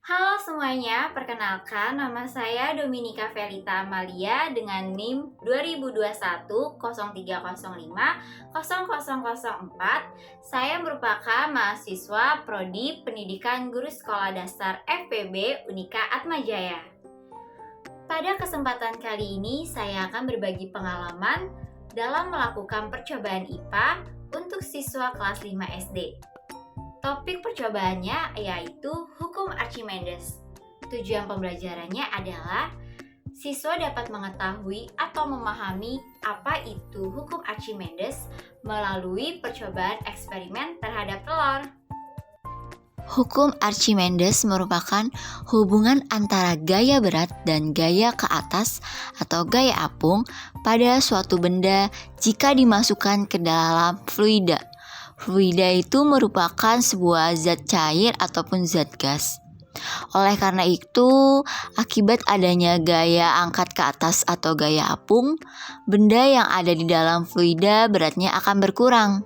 Halo semuanya, perkenalkan nama saya Dominika Felita Amalia dengan NIM 2021 0305 0004. Saya merupakan mahasiswa Prodi Pendidikan Guru Sekolah Dasar FPB Unika Atmajaya. Pada kesempatan kali ini, saya akan berbagi pengalaman dalam melakukan percobaan IPA untuk siswa kelas 5 SD. Topik percobaannya yaitu hukum Archimedes. Tujuan pembelajarannya adalah siswa dapat mengetahui atau memahami apa itu hukum Archimedes melalui percobaan eksperimen terhadap telur. Hukum Archimedes merupakan hubungan antara gaya berat dan gaya ke atas atau gaya apung pada suatu benda jika dimasukkan ke dalam fluida. Fluida itu merupakan sebuah zat cair ataupun zat gas. Oleh karena itu, akibat adanya gaya angkat ke atas atau gaya apung, benda yang ada di dalam fluida beratnya akan berkurang.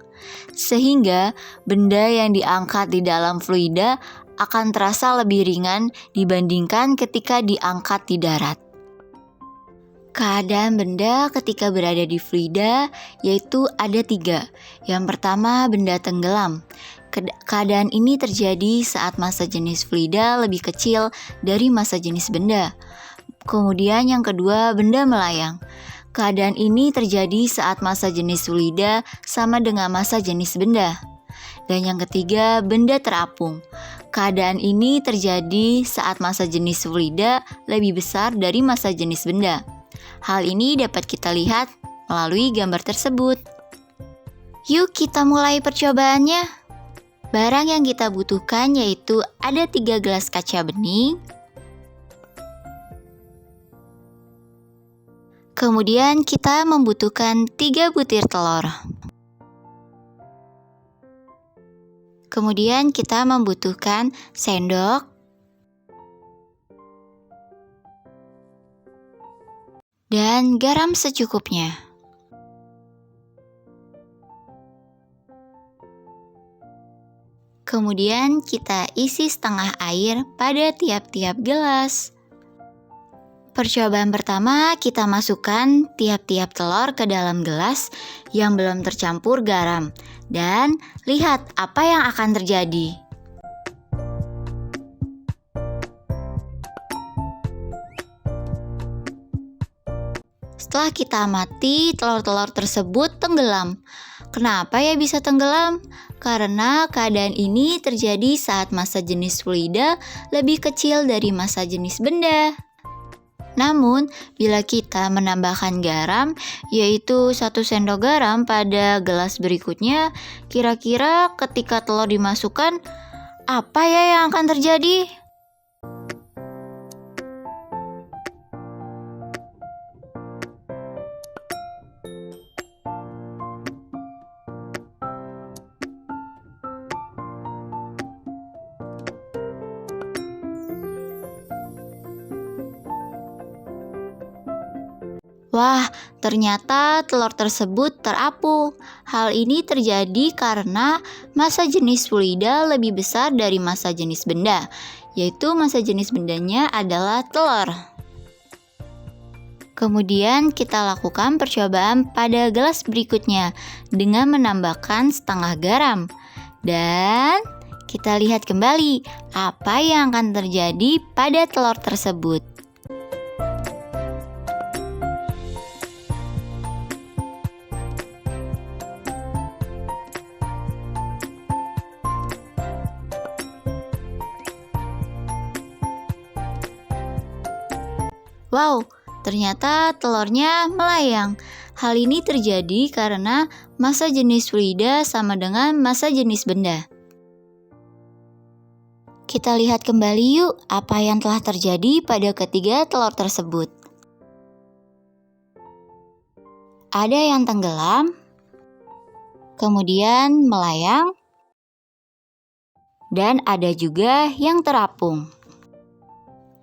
Sehingga benda yang diangkat di dalam fluida akan terasa lebih ringan dibandingkan ketika diangkat di darat. Keadaan benda ketika berada di fluida yaitu ada 3. Yang pertama, benda tenggelam. Keadaan ini terjadi saat massa jenis fluida lebih kecil dari massa jenis benda. Kemudian yang kedua, benda melayang. Keadaan ini terjadi saat massa jenis fluida sama dengan massa jenis benda. Dan yang ketiga, benda terapung. Keadaan ini terjadi saat massa jenis fluida lebih besar dari massa jenis benda. Hal ini dapat kita lihat melalui gambar tersebut. Yuk kita mulai percobaannya. Barang yang kita butuhkan yaitu ada 3 gelas kaca bening. Kemudian kita membutuhkan 3 butir telur. Kemudian kita membutuhkan sendok dan garam secukupnya. Kemudian kita isi setengah air pada tiap-tiap gelas. Percobaan pertama, kita masukkan tiap-tiap telur ke dalam gelas yang belum tercampur garam. Dan lihat apa yang akan terjadi. Setelah kita amati, telur-telur tersebut tenggelam. Kenapa ya bisa tenggelam? Karena keadaan ini terjadi saat massa jenis fluida lebih kecil dari massa jenis benda. Namun, bila kita menambahkan garam, yaitu 1 sendok garam pada gelas berikutnya, kira-kira ketika telur dimasukkan, apa ya yang akan terjadi? Wah, ternyata telur tersebut terapung. Hal ini terjadi karena massa jenis fluida lebih besar dari massa jenis benda, yaitu massa jenis bendanya adalah telur. Kemudian kita lakukan percobaan pada gelas berikutnya dengan menambahkan setengah garam. Dan kita lihat kembali apa yang akan terjadi pada telur tersebut. Wow, ternyata telurnya melayang. Hal ini terjadi karena massa jenis fluida sama dengan massa jenis benda. Kita lihat kembali yuk apa yang telah terjadi pada ketiga telur tersebut. Ada yang tenggelam, kemudian melayang, dan ada juga yang terapung.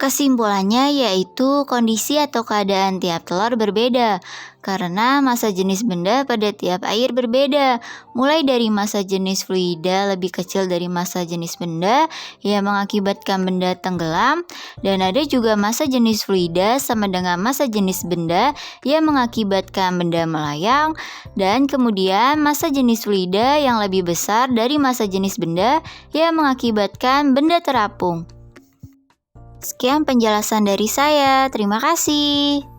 Kesimpulannya yaitu kondisi atau keadaan tiap telur berbeda karena massa jenis benda pada tiap air berbeda. Mulai dari massa jenis fluida lebih kecil dari massa jenis benda yang mengakibatkan benda tenggelam, dan ada juga massa jenis fluida sama dengan massa jenis benda yang mengakibatkan benda melayang, dan kemudian massa jenis fluida yang lebih besar dari massa jenis benda yang mengakibatkan benda terapung. Sekian penjelasan dari saya. Terima kasih.